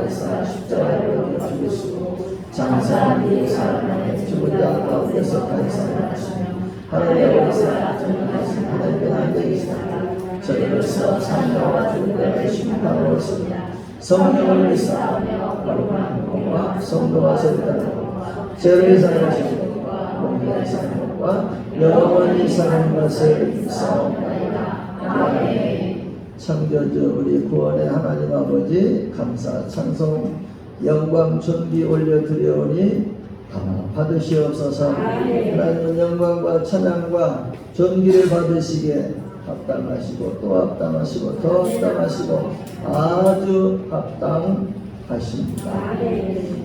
하사 십자가로 죽으시고 장사한 뒤에 살아나니 죽은 자 가운데서까지 살아나시며 하늘에 오르사 전능하신 하늘에 앉아 계시다. 저희로서 산자와 죽은 자의 심판으로 오시며 성령을 믿사하며 거룩한 공과 성도와 서리다는 죄를 사하시는 것과 몸에 사는 것과 영원히 사는 것을 믿사옵나이다. 아멘. 창조주 우리 구원의 하나님 아버지 감사 찬송 영광 존귀 올려드려오니 받으시옵소서. 하나님 영광과 찬양과 존귀를 받으시기에 합당하시고 또 합당하시고 더 합당하시고 아주 합당하십니다.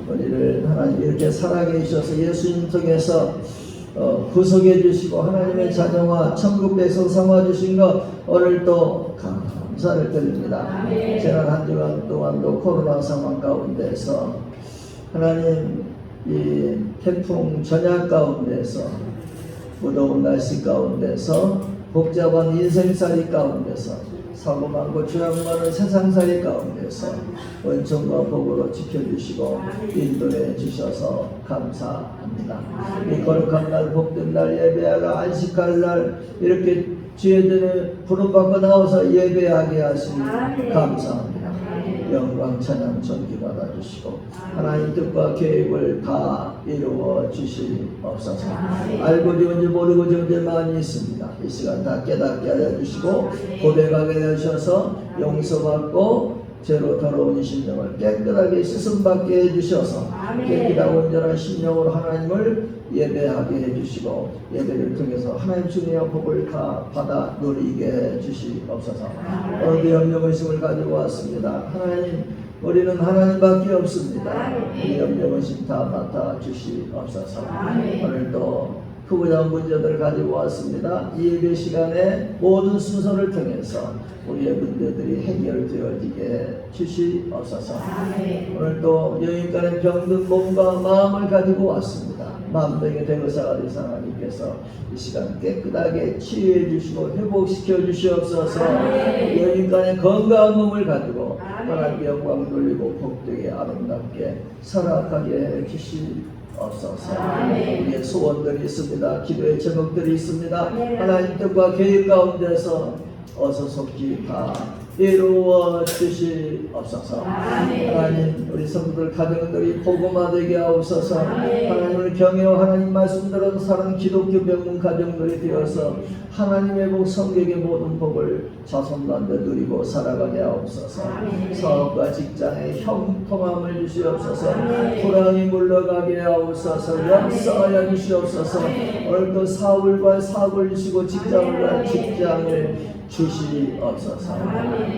우리를 하나님 이렇게 살아계 주셔서 예수님 통해서 구속해 주시고 하나님의 자녀와 천국 백성 삼아 주신 것 오늘 또 감사를 드립니다. 지난 한 주간 동안도 코로나 상황 가운데서 하나님 이 태풍 전야 가운데서 무더운 날씨 가운데서 복잡한 인생살이 가운데서 사고 많고 죄악 많은 세상살이 가운데서 은총과 복으로 지켜주시고 인도해 주셔서 감사합니다. 이 거룩한 날 복된 날 예배하라 안식할 날 이렇게 주의 전에 부름받고 나와서 예배하게 하시니 감사합니다. 영광 찬양 존귀 받아주시고 하나님 뜻과 계획을 다 이루어 주시옵소서. 알고 지은지 모르고 지은지 많이 있습니다. 이 시간 다 깨닫게 하여 주시고 고백하게 하셔서 용서받고 죄로 더러운 심령을 깨끗하게 씻음받게 해주셔서 깨끗하고 온전한 심령으로 하나님을 예배하게 해주시고 예배를 통해서 하나님 주님의 복을 다 받아 누리게 해주시옵소서. 오늘도 염려의심을 가지고 왔습니다. 하나님 우리는 하나님밖에 없습니다. 이 염려의심 다 맡아 주시옵소서. 오늘도 크고 문제들을 가지고 왔습니다. 이 예배 시간에 모든 순서를 통해서 우리의 문제들이 해결되어지게 주시옵소서. 오늘도 여인간의 병든 몸과 마음을 가지고 왔습니다. 마음병의 대거사가 되신 하나님께서 이 시간 깨끗하게 치유해 주시고 회복시켜 주시옵소서. 여인간의 건강한 몸을 가지고 하나님의 영광 돌리고 복되게 아름답게 살아가게 해 주시옵소서. 우리의 소원들이 있습니다. 기도의 제목들이 있습니다. 하나님 뜻과 계획 가운데서 어서 속히 다 이루어 주시옵소서. 하나님 우리 성도들 가정들이 복음화되게 하옵소서. 하나님을 경외하고 하나님 말씀대로 사는 기독교 병문 가정들이 되어서 하나님의 복 성경의 모든 복을 자손단대 누리고 살아가게 하옵소서. 사업과 직장에 형통함을 주시옵소서. 불황이 물러가게 하옵소서. 역사하여 주시옵소서. 오늘도 사울과 사업을 주시고 직장과 직장을 주시옵소서.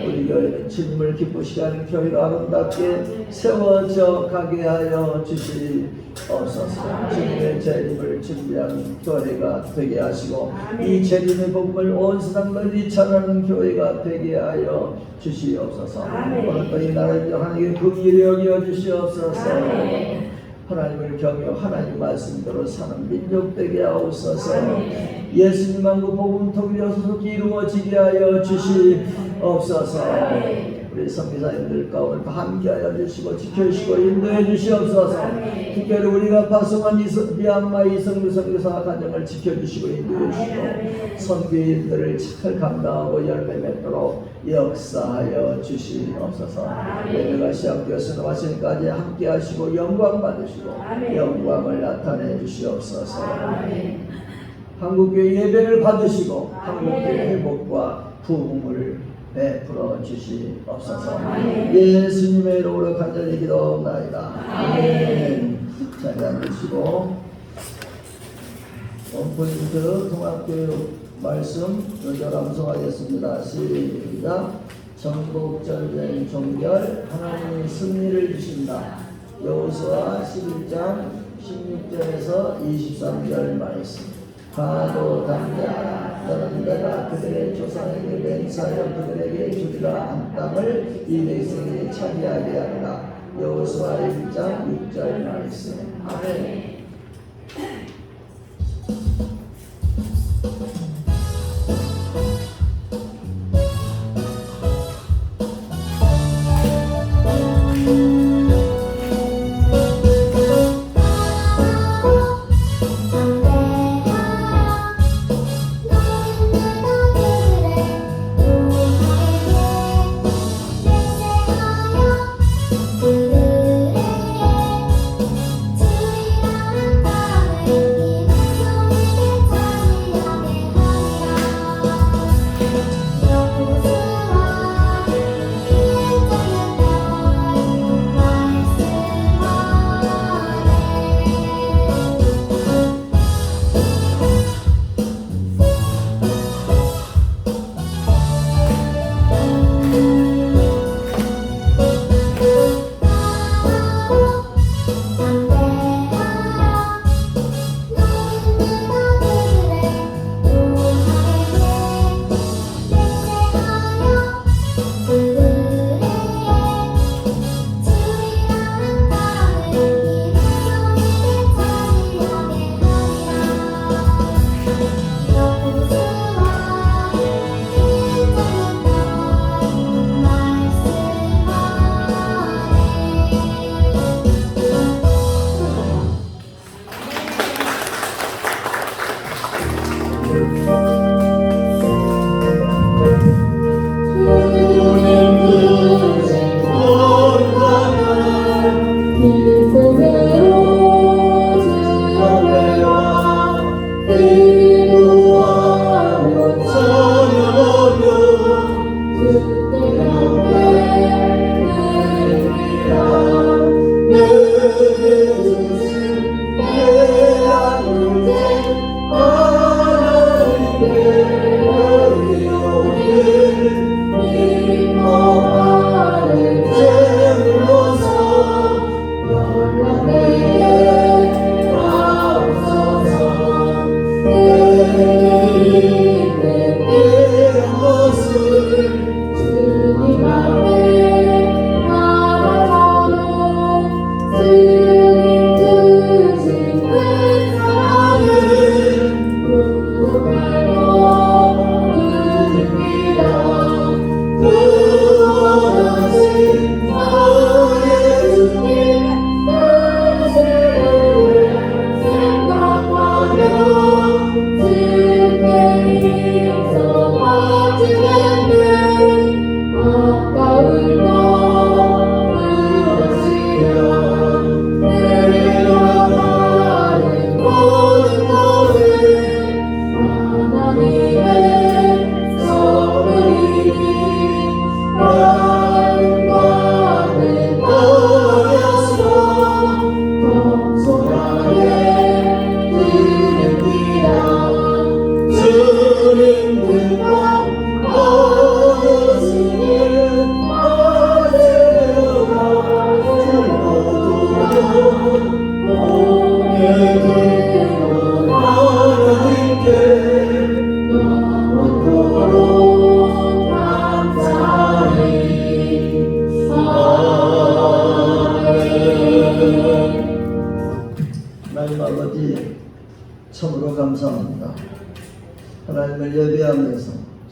우리 교회는 주님을 기쁘시게 하는 교회로 아름답게 세워져 가게 하여 주시옵소서. 주님의 재림을 준비하는 교회가 되게 하시고 이 재림의 복음을 온 세상 널리 전하는 교회가 되게 하여 주시옵소서. 오늘도 이 나라를 하나님의 긍휼히 여겨 주시옵소서. 하나님을 경외하고 하나님 말씀대로 사는 민족 되게 하옵소서. 예수님만 그 복음통일이 어서속히 이루어지게 하여 주시옵소서. 우리 선교사님들 가운데 함께하여 주시고 지켜주시고 인도해 주시옵소서. 특별히 우리가 파송한 미얀마 이성규 선교사 가정을 지켜주시고 인도해 주시고 선교인들을 잘 감당하고 열매 맺도록 역사하여 주시옵소서. 예배가 시작되었으나 마침까지 함께하시고 영광 받으시고 영광을 나타내 주시옵소서. 한국교회 예배를 받으시고 한국교회 회복과 부흥을 베풀어 주시옵소서. 예수님의 이름으로 간절히 기도하옵나이다. 아멘. 자, 앉으시고 원포인트 통합교육 말씀 요절 암송하겠습니다. 시작. 전국전쟁 종결 하나님이 승리를 주신다. 여호수아 11장 16절에서 23절 말씀. 가도 담대하라. 너는 내가 그들의 조상에게 맹세하여 그들에게 주리라 한 땅을 이 백성이 차지하게 하리라. 여호수아 1장 6절 말씀. 아멘.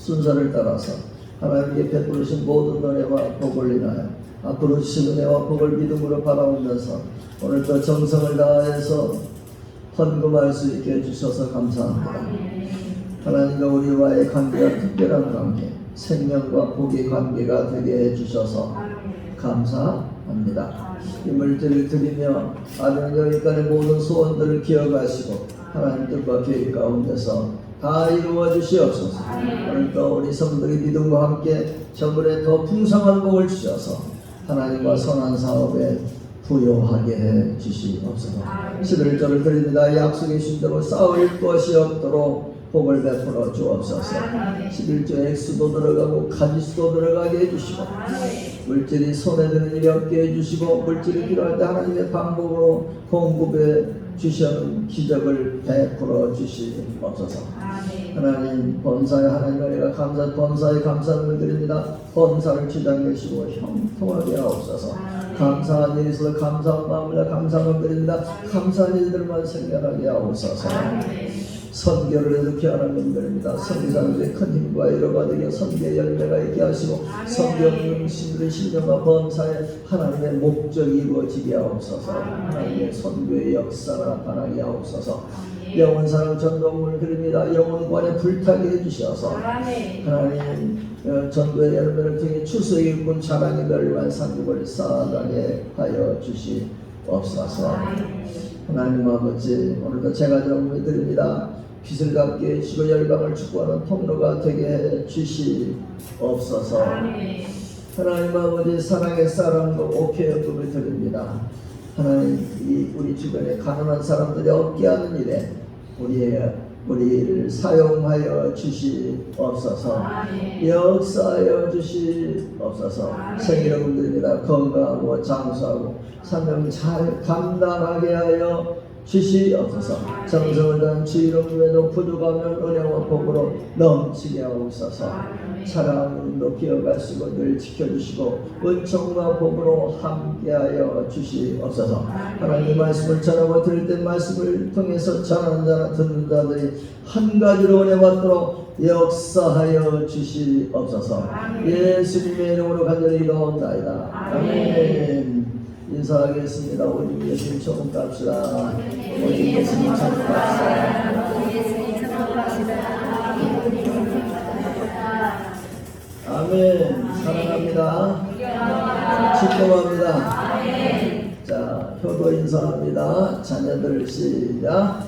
순서를 따라서 하나님께 베푸르신 모든 은혜와 복을 인하여 앞으로 주신 은혜와 복을 믿음으로 바라오면서 오늘도 정성을 다해서 헌금할 수 있게 해주셔서 감사합니다. 하나님과 우리와의 관계가 특별한 관계, 생명과 복의 관계가 되게 해주셔서 감사합니다. 이 물질을 드리며 아는 여기까지 모든 소원들을 기억하시고 하나님 뜻과 계획 가운데서 다 이루어 주시옵소서. 오늘도 우리 성도들이 믿음과 함께 저물에 더 풍성한 복을 주셔서 하나님과 선한 사업에 부요하게 해 주시옵소서. 11절을 드립니다. 약속의 신대로 싸울 것이 없도록 복을 베풀어 주옵소서. 11조 액수도 들어가고 가지수도 들어가게 해주시고 물질이 손에 드는 일이 없게 해주시고 물질이 필요할 때 하나님의 방법으로 공급해 주시는 기적을 베풀어 주시옵소서. 하나님 범사에 하나님 은혜가 감사 범사에 감사를 드립니다. 범사를 주장하시고 형통하게 하옵소서. 감사한 일이 있어서 감사한 마음으로 감사함을 드립니다. 감사한 일들만 생겨나게 하옵소서. 선교를 이렇게 하는 분들입니다. 선교사들의 큰 힘과 이로가 되게 선교의 열매가 있게 하시고 선교 신들의 신령과 범사에 하나님의 목적이 이루어지게 하옵소서. 하나님의 선교의 역사가 나타나게 하옵소서. 영원 사랑 전도문을 드립니다. 영원관에 불타게 해주셔서 하나님 전도의 열매를 통해 추수의 일꾼 자랑의 멸류관 상급을 쌓아가게 하여 주시옵소서. 하나님 아버지 오늘도 제가 정말 드립니다. 빛을 갖게 해주시고 열방을 축복하는 통로가 되게 해 주시옵소서. 하나님 아버지 사랑의 사랑과 옥회연금을 드립니다. 하나님 우리 주변에 가난한 사람들이 얻게 하는 일에 우리를 사용하여 주시옵소서. 역사하여 주시옵소서. 생일을 드립니다. 건강하고 장수하고 사명 잘 감당하게 하여 주시옵소서. 정성을 다한 주 이름에도 부족하면 은혜와 복으로 넘치게 하옵소서. 사랑을 높이 여가시고 늘 지켜주시고 은총과 복으로 함께하여 주시옵소서. 하나님 말씀을 전하고 들을 때 말씀을 통해서 전하는 자나 듣는 자들이 한 가지로 은혜 받도록 역사하여 주시옵소서. 예수님의 이름으로 간절히 기도하옵나이다. 아멘. 인사하겠습니다. 오직 예수님 처음 갑시다. 오직 예수님 처음 갑시다. 아멘. 사랑합니다. 축복합니다. 자, 효도 인사합니다. 자녀들 시작.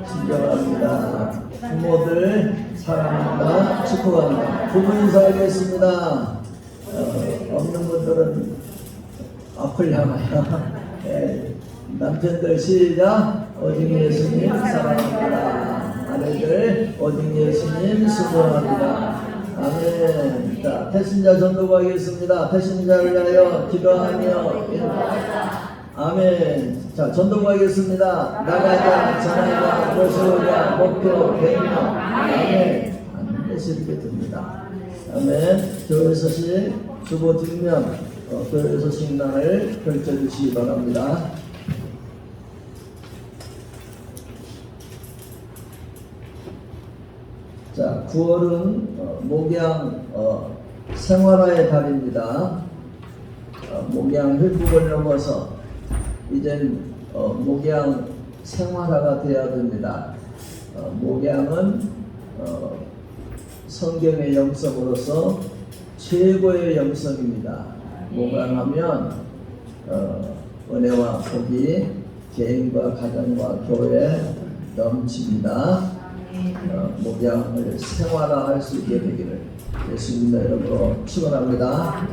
진정합니다. 부모들 사랑합니다. 축복합니다. 부모 인사하겠습니다. 없는 분들은 앞을 향하여 남편들 시작. 오직 예수님 사랑합니다. 아내들 오직 예수님 수고합니다. 아멘. 자, 배신자 전도하겠습니다. 배신자를 위하여 기도하며 아멘. 자, 전도하겠습니다. 나가자, 전하자, 모셔오자, 목표, 백명. 아멘. 반드시 이렇게 듭니다. 아멘. 교회 소식 주보 뒷면 교회 소식란을 펼쳐주시기 바랍니다. 자, 9월은 목양 생활화의 달입니다. 목양 율법을 넘어서 이젠 목양 생활화가 되어야 됩니다. 목양은 성경의 영성으로서 최고의 영성입니다. 목양하면 은혜와 복이 개인과 가정과 교회에 넘칩니다. 목양을 생활화할 수 있게 되기를 예수님의 이름으로 축원합니다.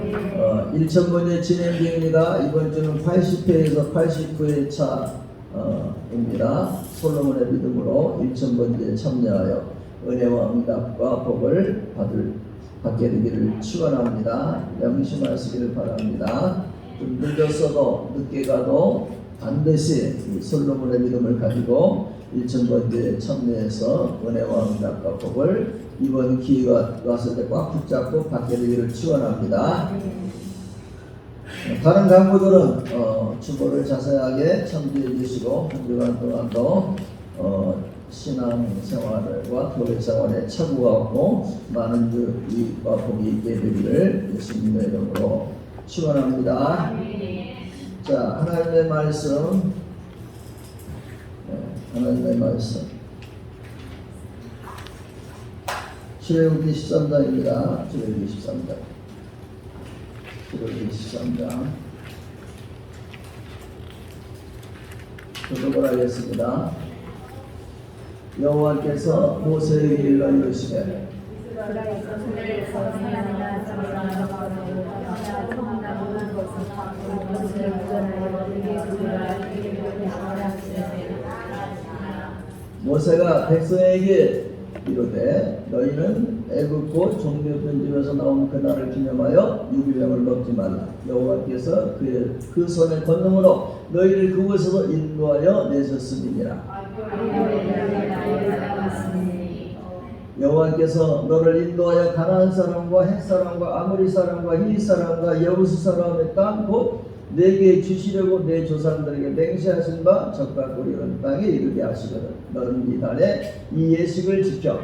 1000번째 진행 중입니다. 이번 주는 80회에서 89회 차입니다. 솔로몬의 믿음으로 1000번째 참여하여 은혜와 응답과 복을 받게 되기를 축원합니다. 명심하시기를 바랍니다. 좀 늦었어도 늦게 가도 반드시 이 솔로몬의 믿음을 가지고 1000번째 참여해서 은혜와 응답과 복을 이번 기회가 왔을 때 꽉 붙잡고 받게 되기를 축원합니다. 다른 강구들은 주보를 자세하게 참조해 주시고 한 주간 동안도 신앙생활과 교회생활에 착오가 없고 많은 유익과 복이 있게 되기를 예수님의 이름으로 축원합니다. 자, 하나님의 말씀, 하나님의 말씀 출애굽기 13장입니다. 출애굽기 13장. 출애굽기 13장. 교독을 하겠습니다. 여호와께서 모세에게 일러 이르시되 모세가 백성에게 이르되 너희는 애굽고 종되었던 집에서 나온 그날을 기념하여 유기병을 먹지 말라. 여호와께서 그 손의 권능으로 너희를 그곳에서 인도하여 내셨음이니라. 여호와께서 너를 인도하여 가나안 사람과 헷 사람과 아모리 사람과 히윗 사람과 여부스 사람의 땅 곧 내게 주시려고 내 조상들에게 맹세하신 바 적과 꿀이는 땅에 이르게 하시거든. 너는 이날에 이 예식을 지켜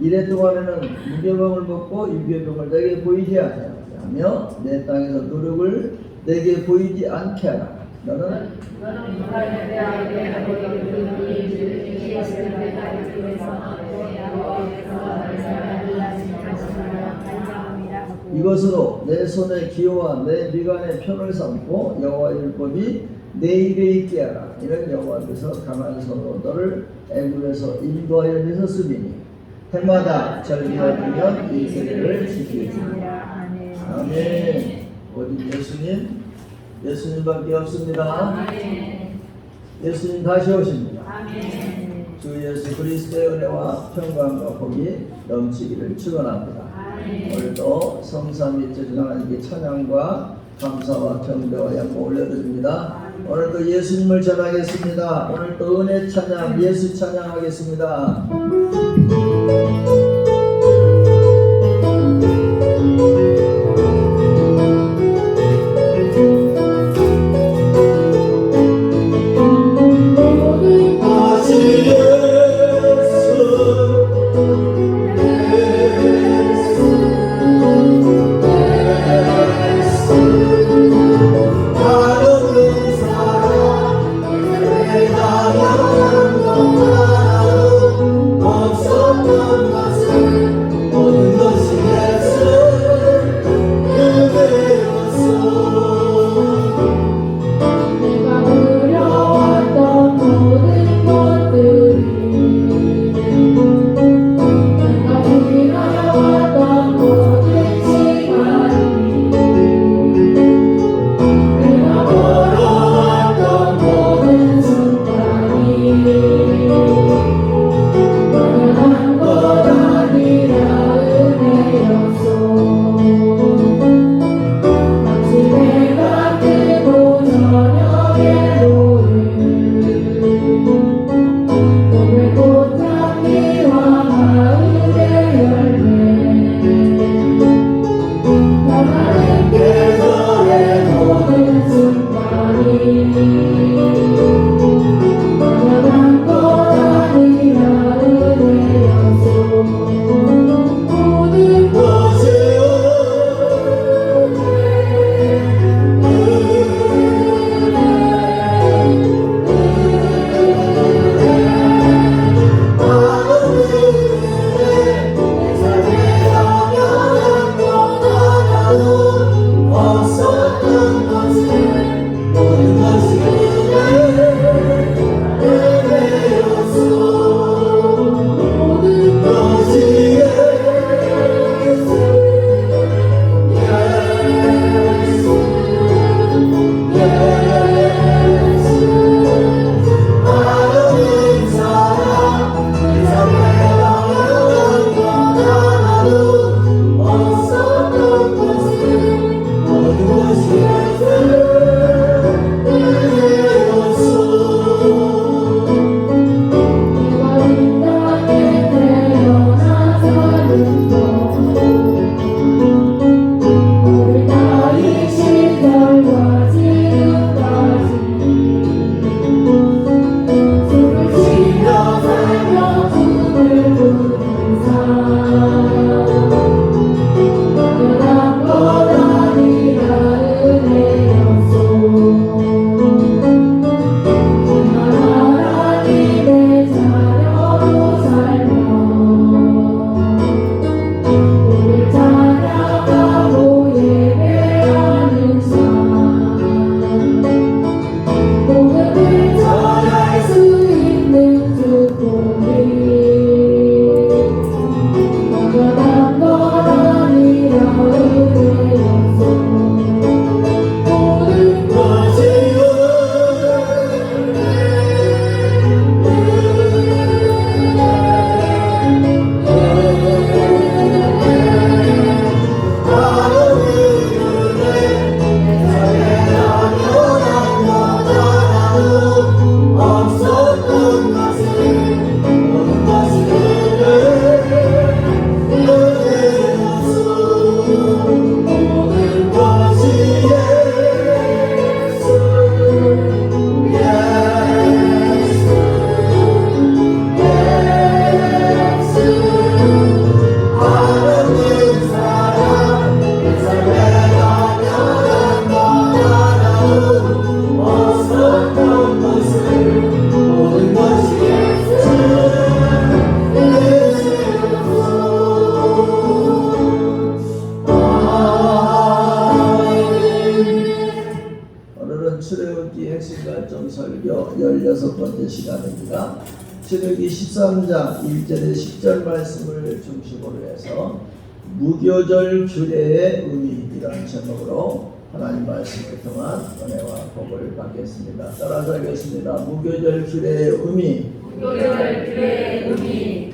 이래 동안에는 무교병을 먹고 유교병을 내게 보이지 하며 내 땅에서 노력을 내게 보이지 않게 하라. 너는 이것으로 내 손의 기호와 내 미간의 표를 삼고 여호와의 율법이 내 입에 있게 하라. 이는 여호와께서 강한 손으로 너를 애굽에서 인도하여 내셨으니 해마다 절기가 되면 이 세례를 지키리라. 아멘. 오직 예수님밖에 없습니다. 예수님 다시 오십니다. 주 예수 그리스도의 은혜와 평강과 복이 넘치기를 축원합니다. 오늘도 성삼위일체 하나님께 찬양과 감사와 경배와 양보 올려드립니다. 오늘도 예수님을 전하겠습니다. 오늘도 은혜 찬양, 예수 찬양하겠습니다. 없었던 설교 16번째 시간입니다. 신명기 13장 1절에 10절 말씀을 중심으로 해서 무교절 규례의 의미, 이런 제목으로 하나님 말씀을 통한 은혜와 복을 받겠습니다. 따라서 하겠습니다. 무교절 규례의 의미. 무교절 규례의 의미.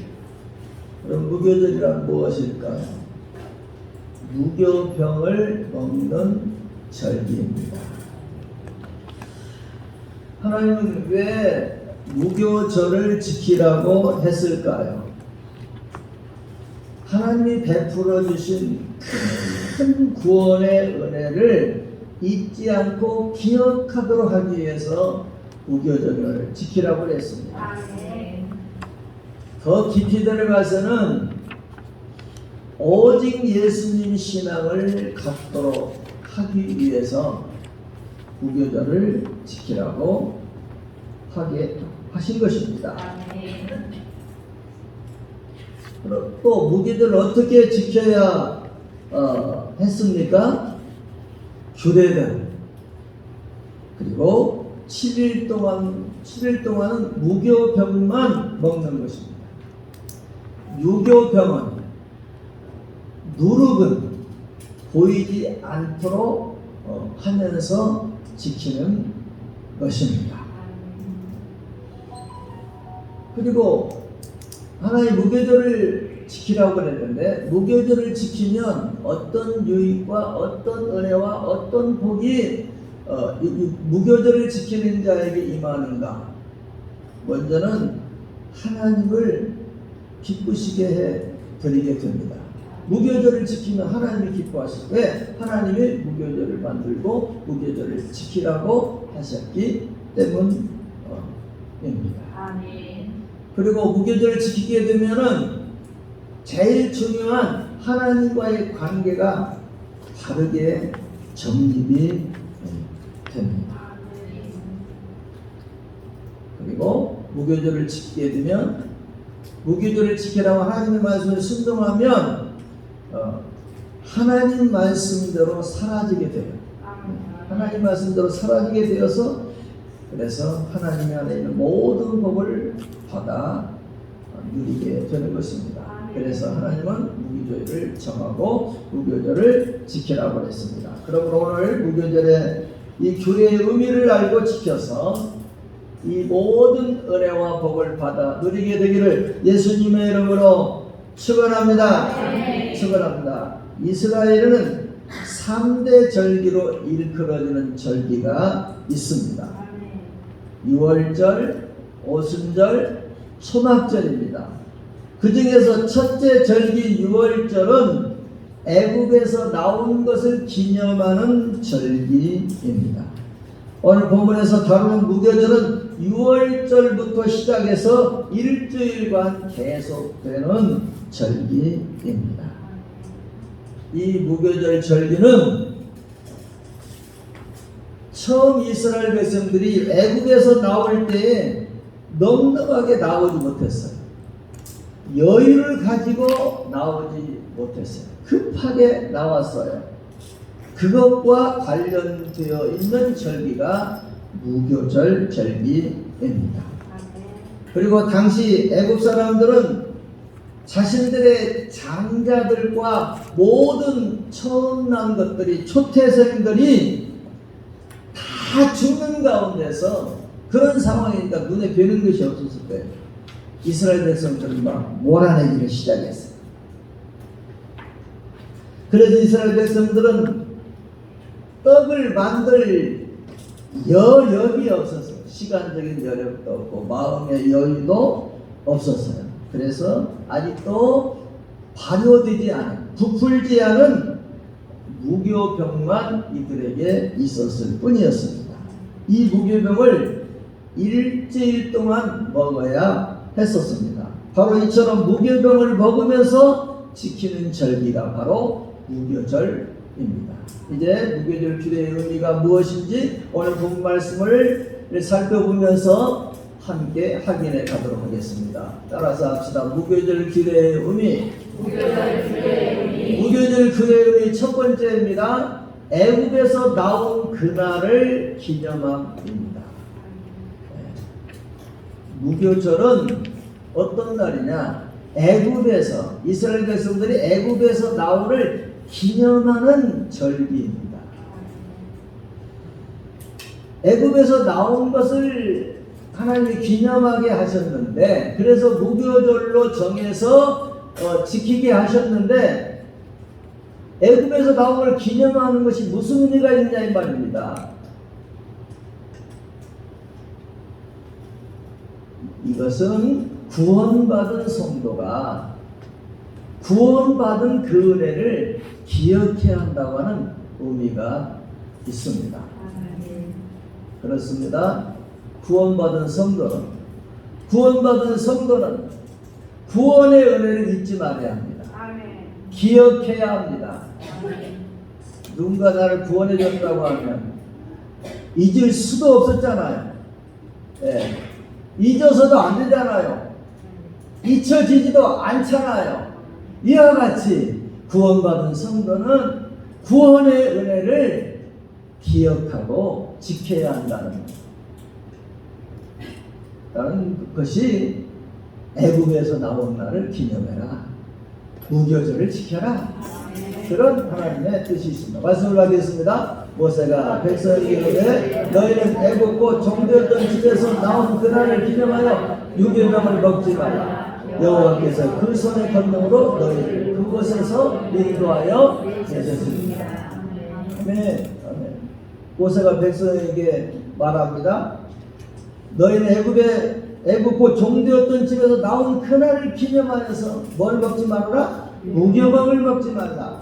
그럼 무교절이란 무엇일까요? 무교병을 먹는 절기입니다. 하나님은 왜 무교절을 지키라고 했을까요? 하나님이 베풀어 주신 큰 구원의 은혜를 잊지 않고 기억하도록 하기 위해서 무교절을 지키라고 했습니다. 더 깊이 들어가서는 오직 예수님 신앙을 갖도록 하기 위해서 무교절을 지키라고 하게 하신 것입니다. 또 무교절을 어떻게 지켜야 했습니까? 규례대로. 그리고 7일 동안은 무교병만 먹는 것입니다. 유교병은 누룩은 보이지 않도록 하면서 지키는 것입니다. 그리고 하나님 무교절을 지키라고 그랬는데, 무교절을 지키면 어떤 유익과 어떤 은혜와 어떤 복이 무교절을 지키는 자에게 임하는가? 먼저는 하나님을 기쁘시게 해 드리게 됩니다. 무교절을 지키면 하나님이 기뻐하시고, 왜? 하나님이 무교절을 만들고 무교절을 지키라고 하셨기 때문입니다. 그리고 무교절을 지키게 되면은 제일 중요한 하나님과의 관계가 바르게 정립이 됩니다. 그리고 무교절을 지키게 되면, 무교절을 지키라고 하나님의 말씀을 순종하면 하나님 말씀대로 사라지게 돼요. 하나님 말씀대로 사라지게 되어서, 그래서 하나님 안에 있는 모든 복을 받아 누리게 되는 것입니다. 그래서 하나님은 무교절을 정하고 무교절을 지키라고 했습니다. 그러므로 오늘 무교절의 이 규례의 의미를 알고 지켜서 이 모든 은혜와 복을 받아 누리게 되기를 예수님의 이름으로 축원합니다. 축원합니다. 이스라엘은 3대 절기로 일컬어지는 절기가 있습니다. 유월절, 오순절, 초막절입니다. 그 중에서 첫째 절기 유월절은 애굽에서 나온 것을 기념하는 절기입니다. 오늘 본문에서 다루는 무교절은 유월절부터 시작해서 일주일간 계속되는 절기입니다. 이 무교절 절기는 처음 이스라엘 백성들이 애굽에서 나올 때에 넉넉하게 나오지 못했어요. 여유를 가지고 나오지 못했어요. 급하게 나왔어요. 그것과 관련되어 있는 절기가 무교절 절기입니다. 그리고 당시 애굽 사람들은 자신들의 장자들과 모든 처음 난 것들이, 초태생들이 다 죽는 가운데서, 그런 상황이니까 눈에 뵈는 것이 없었을 거예요. 이스라엘 백성들은 막 몰아내기를 시작했어요. 그래서 이스라엘 백성들은 떡을 만들 여력이 없었어요. 시간적인 여력도 없고 마음의 여유도 없었어요. 그래서 아직도 발효되지 않은, 부풀지 않은 무교병만 이들에게 있었을 뿐이었습니다. 이 무교병을 일주일 동안 먹어야 했었습니다. 바로 이처럼 무교병을 먹으면서 지키는 절기가 바로 무교절입니다. 이제 무교절 규례의 의미가 무엇인지 오늘 본 말씀을 살펴보면서 함께 확인해 가도록 하겠습니다. 따라서 합시다. 무교절 규례의 의미. 무교절 규례의 의미 첫 번째입니다. 애굽에서 나온 그날을 기념함입니다. 무교절은 어떤 날이냐? 애굽에서 이스라엘 백성들이 애굽에서 나오를 기념하는 절기입니다. 애굽에서 나온 것을 하나님이 기념하게 하셨는데, 그래서 무교절로 정해서 지키게 하셨는데, 애굽에서 나온 걸 기념하는 것이 무슨 의미가 있냐 이 말입니다. 이것은 구원받은 성도가 구원받은 그 은혜를 기억해야 한다고 하는 의미가 있습니다. 그렇습니다. 구원받은 성도는 구원의 은혜를 잊지 말아야 합니다. 기억해야 합니다. 누군가 나를 구원해 줬다고 하면 잊을 수도 없었잖아요. 예. 잊어서도 안 되잖아요. 잊혀지지도 않잖아요. 이와 같이 구원받은 성도는 구원의 은혜를 기억하고 지켜야 한다는 것이 애굽에서 나온 날을 기념해라. 무교절을 지켜라. 그런 하나님의 뜻이 있습니다. 말씀을 하겠습니다. 모세가 백성에게 이르되 너희는 애굽고 종되었던 집에서 나온 그날을 기념하여 유괴감을 먹지 말라. 여호와께서 그 손의 권능으로 너희를 그곳에서 인도하여 내셨습니다. 아멘. 모세가 백성에게 말합니다. 너희는 애굽고 종되었던 집에서 나온 그날을 기념하여서 뭘 먹지 말아라? 무교병을 먹지 말라.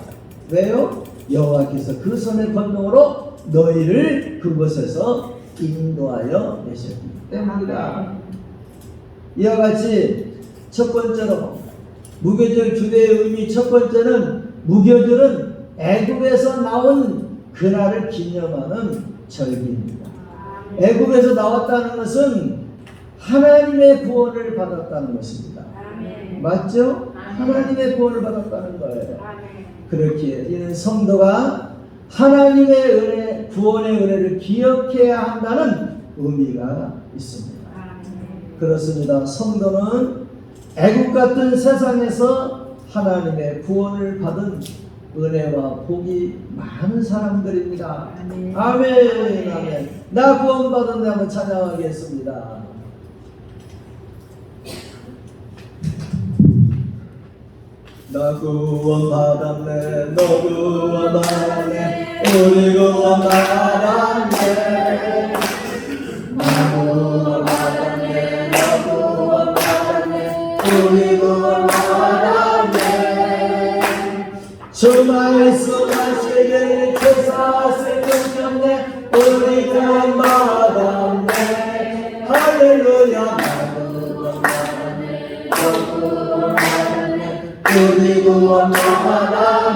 왜요? 여호와께서 그 손의 권능으로 너희를 그곳에서 인도하여 내셨기 때문이다. 이와 같이 첫 번째로 무교절 주례의 의미 첫 번째는 무교절은 애굽에서 나온 그날을 기념하는 절기입니다. 애굽에서 나왔다는 것은 하나님의 구원을 받았다는 것입니다. 맞죠? 하나님의 구원을 받았다는 거예요. 그렇기에 이는 성도가 하나님의 은혜, 구원의 은혜를 기억해야 한다는 의미가 있습니다. 그렇습니다. 성도는 애국 같은 세상에서 하나님의 구원을 받은 은혜와 복이 많은 사람들입니다. 아멘. 아멘. 나 구원받은 데 한번 찬양하겠습니다. 나 구원받았네, 너 구원받았네, 우리 구원받았네. 나 구원받았네, 너 구원받았네, 우리 구원받았네. 주 말씀하시길 제사슬 끊겼네, 우리 구원받았네. 할렐루야. 우리 구원받았네.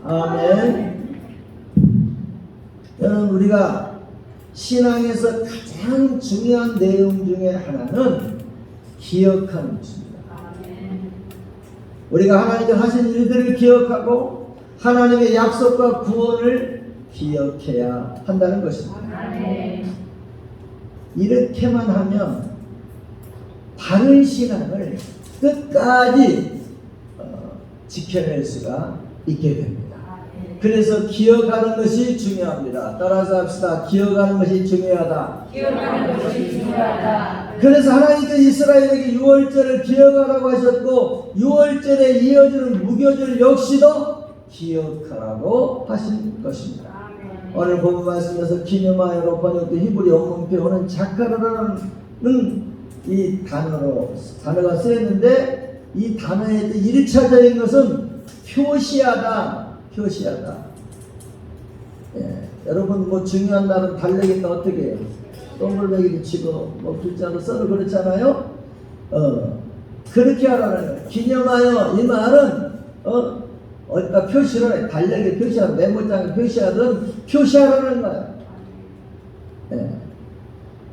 아멘. 여러분, 우리가 신앙에서 가장 중요한 내용 중에 하나는 기억하는 것입니다. 우리가 하나님께 하신 일들을 기억하고 하나님의 약속과 구원을 기억해야 한다는 것입니다. 이렇게만 하면 바른 신앙을 끝까지 지켜낼 수가 있게 됩니다. 그래서 기억하는 것이 중요합니다. 따라서 합시다. 기억하는 것이 중요하다. 기억하는 것이 중요하다. 그래서 하나님께서 이스라엘에게 유월절을 기억하라고 하셨고, 유월절에 이어지는 무교절 역시도 기억하라고 하신 것입니다. 오늘 본문 말씀에서 기념하여로 번역된 히브리 원문표는 자카르라는 이 단어가 쓰였는데, 이 단어의 1차적인 것은 표시하다. 예, 여러분 뭐 중요한 날은 달래기가 어떻게 해요? 동글배기를 치고 뭐 글자로 써도 그렇잖아요. 그렇게 하라는 거예요. 기념하여 이 말은 어디다 표시를 해. 달력에 표시하든 메모장에 표시하든 표시하라는 거예요. 예.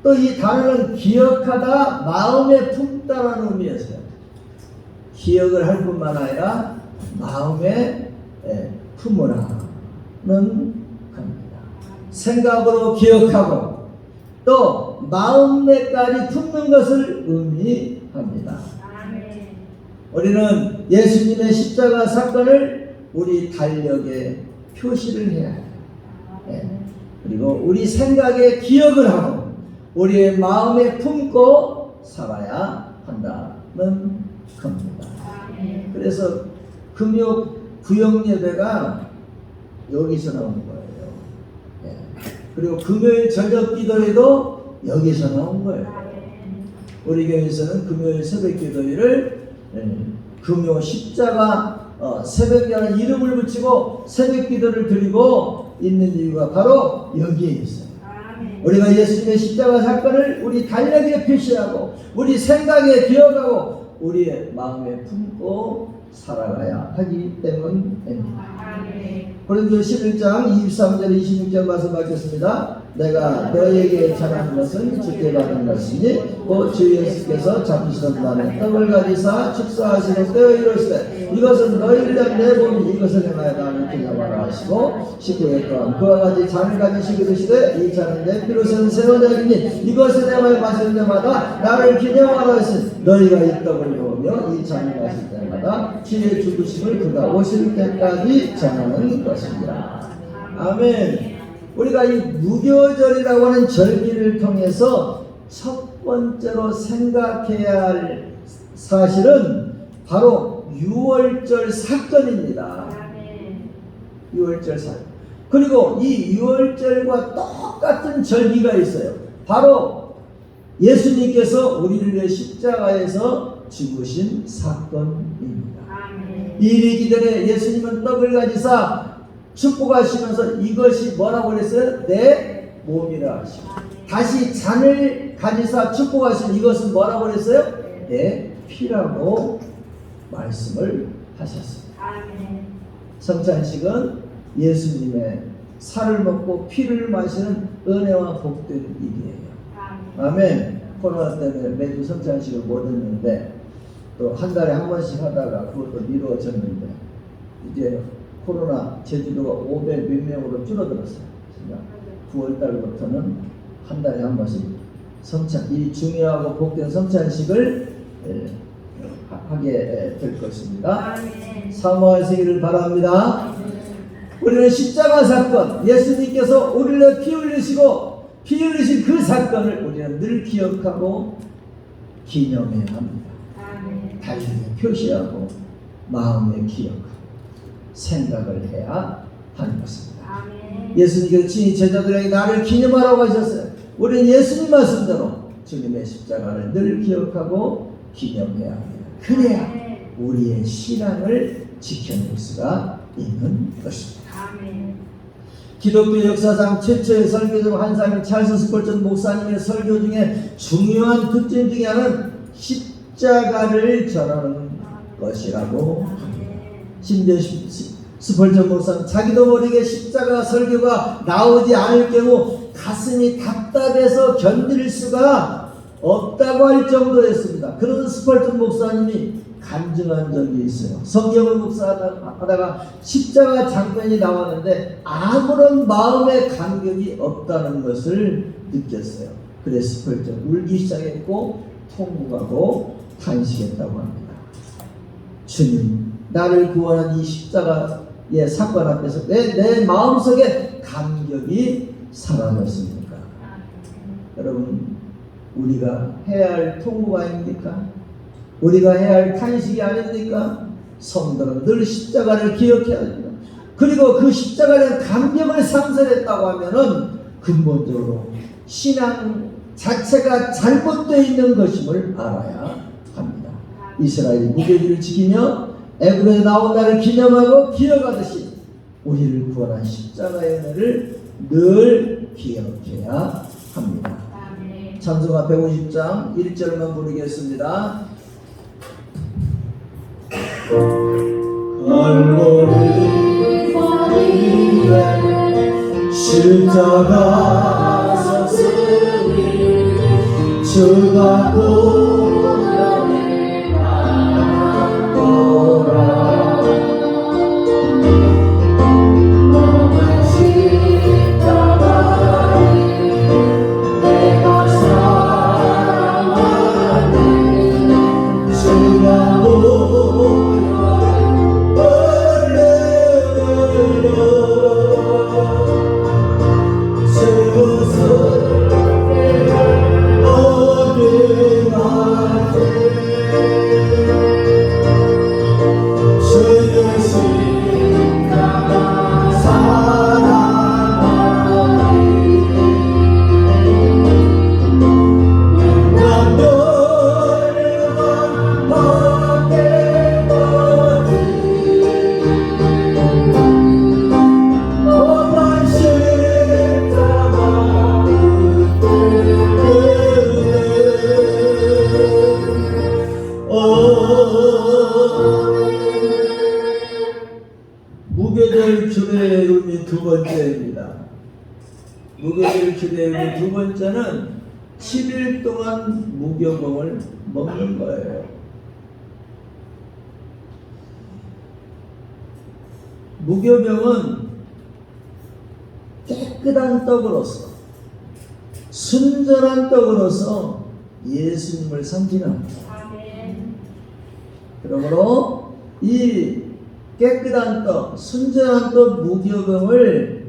또 이 단어는 기억하다, 마음에 품다라는 의미였어요. 기억을 할 뿐만 아니라 마음에 품으라는 겁니다. 생각으로 기억하고 또 마음에까지 품는 것을 의미합니다. 우리는 예수님의 십자가 사건을 우리 달력에 표시를 해야 해요. 그리고 우리 생각에 기억을 하고 우리의 마음에 품고 살아야 한다는 겁니다. 그래서 금요 구역 예배가 여기서 나온 거예요. 그리고 금요일 저녁 기도회도 여기서 나온 거예요. 우리 교회에서는 금요일 새벽 기도회를 금요 십자가 새벽이라는 이름을 붙이고 새벽 기도를 드리고 있는 이유가 바로 여기에 있어요. 우리가 예수님의 십자가 사건을 우리 달력에 표시하고 우리 생각에 기억하고 우리의 마음에 품고 살아가야 하기 때문입니다. 고린도 11장 23절 26절 말씀 받겠습니다. 내가 너에게 전하는 것은 주께 받은 것이니 곧 주 예수께서 잡히시던 날에 떡을 가지사 축사하시고 떼어 이르시되 이것은 너희를 위한 내 몸이 이것을 행하여 나를 기념하라 하시고 19절 또한 그와 같이 잔을 가지시고 이르시되 이 잔은 내 피로 세운 새로운 약이니 이것을 행하여 마실 때마다 나를 기념하라 하시니 너희가 이 떡을 먹으며 이 잔을 마실 때마다 주의 죽으심을 그가 오실 때까지 전하는 것입니다. 아멘. 우리가 이 무교절이라고 하는 절기를 통해서 첫 번째로 생각해야 할 사실은 바로 유월절 사건입니다. 유월절 사건. 그리고 이 유월절과 똑같은 절기가 있어요. 바로 예수님께서 우리를 위해 십자가에서 죽으신 사건입니다. 이 기전에 예수님은 떡을 가지사 축복하시면서 이것이 뭐라고 그랬어요? 내 몸이라 하시고 다시 잔을 가지사 축복하신 이것은 뭐라고 그랬어요? 내 피라고 말씀을 하셨습니다. 성찬식은 예수님의 살을 먹고 피를 마시는 은혜와 복된 일이에요. 아멘. 코로나 때문에 매주 성찬식을 못 했는데 또 한 달에 한 번씩 하다가 그것도 미루어졌는데 이제 코로나 제주도가 500 몇 명으로 줄어들었어요. 9월 달부터는 한 달에 한 번씩 성찬, 이 중요하고 복된 성찬식을 하게 될 것입니다. 사모하시기를 바랍니다. 우리는 십자가 사건, 예수님께서 우리를 피 흘리시고 피 흘리신 그 사건을 우리는 늘 기억하고 기념해야 합니다. 달력에 표시하고 마음에 기억하고 생각을 해야 하는 것입니다. 예수님께서 친히 제자들에게 나를 기념하라고 하셨어요. 우리는 예수님 말씀대로 주님의 십자가를 늘 기억하고 기념해야 합니다. 그래야 우리의 신앙을 지켜낼 수가 있는 것입니다. 기독교 역사상 최초의 설교 중 한 사람인 찰스 스펄전 목사님의 설교 중에 중요한 특징 중에 하나는 십자가를 전하는 것이라고 합니다. 심지어 스펄전 목사는 자기도 모르게 십자가 설교가 나오지 않을 경우 가슴이 답답해서 견딜 수가 없다고 할 정도였습니다. 그런 스펄전 목사님이 간증한 적이 있어요. 성경을 묵상하다가 십자가 장면이 나왔는데 아무런 마음의 감격이 없다는 것을 느꼈어요. 그래서 스펄전 울기 시작했고 통곡하고 탄식했다고 합니다. 주님, 나를 구원한 이 십자가의 사건 앞에서 왜 내 마음속에 감격이 사라졌습니까? 여러분, 우리가 해야 할 통곡 아닙니까? 우리가 해야 할 탄식이 아닙니까? 성도는 늘 십자가를 기억해야 합니다. 그리고 그 십자가에 감격을 상실했다고 하면은 근본적으로 신앙 자체가 잘못되어 있는 것임을 알아야 합니다. 이스라엘이 무교절을 지키며 애굽에서 나온 날을 기념하고 기억하듯이 우리를 구원한 십자가의 은혜를 늘 기억해야 합니다. 찬송가 150장 1절만 부르겠습니다. 갈보리 위에 십자가 섰으니 주가 구원을 받았노라. 너는 십자가에 내가 무교절 주례의 의미 두 번째입니다. 무교절 주례의 의미 두 번째는 7일 동안 무교병을 먹는 거예요. 무교병은 깨끗한 떡으로서, 순전한 떡으로서 예수님을 상징합니다. 그러므로 이 깨끗한 떡, 순전한 떡 무교병을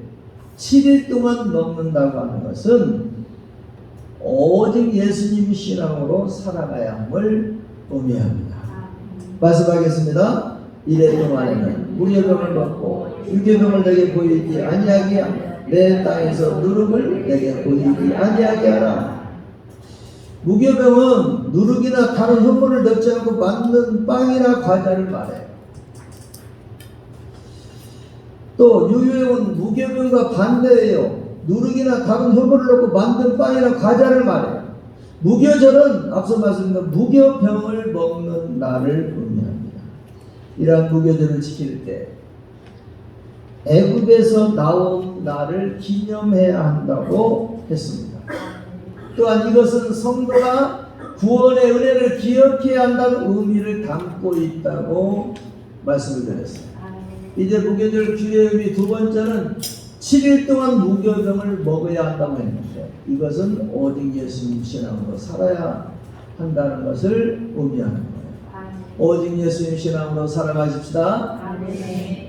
7일 동안 먹는다고 하는 것은 오직 예수님 신앙으로 살아가야 함을 의미합니다. 말씀하겠습니다. 1년 동안에는 무교병을 먹고 유교병을 내게 보이지 아니하게 하며 내 땅에서 누룩을 내게 보이지 아니하게 하라. 무교병은 누룩이나 다른 효모를 넣지 않고 만든 빵이나 과자를 말해요. 또 유효병은 무교병과 반대예요. 누룩이나 다른 효모를 넣고 만든 빵이나 과자를 말해요. 무교절은 앞서 말씀드린 무교병을 먹는 날을 의미합니다. 이러한 무교절을 지킬 때 애굽에서 나온 날을 기념해야 한다고 했습니다. 또한 이것은 성도가 구원의 은혜를 기억해야 한다는 의미를 담고 있다고 말씀을 드렸어요. 이제 무교절 주의 의미 두 번째는 7일 동안 무교병을 먹어야 한다고 했는데 이것은 오직 예수님 신앙으로 살아야 한다는 것을 의미하는 거예요. 오직 예수님 신앙으로 살아가십시다.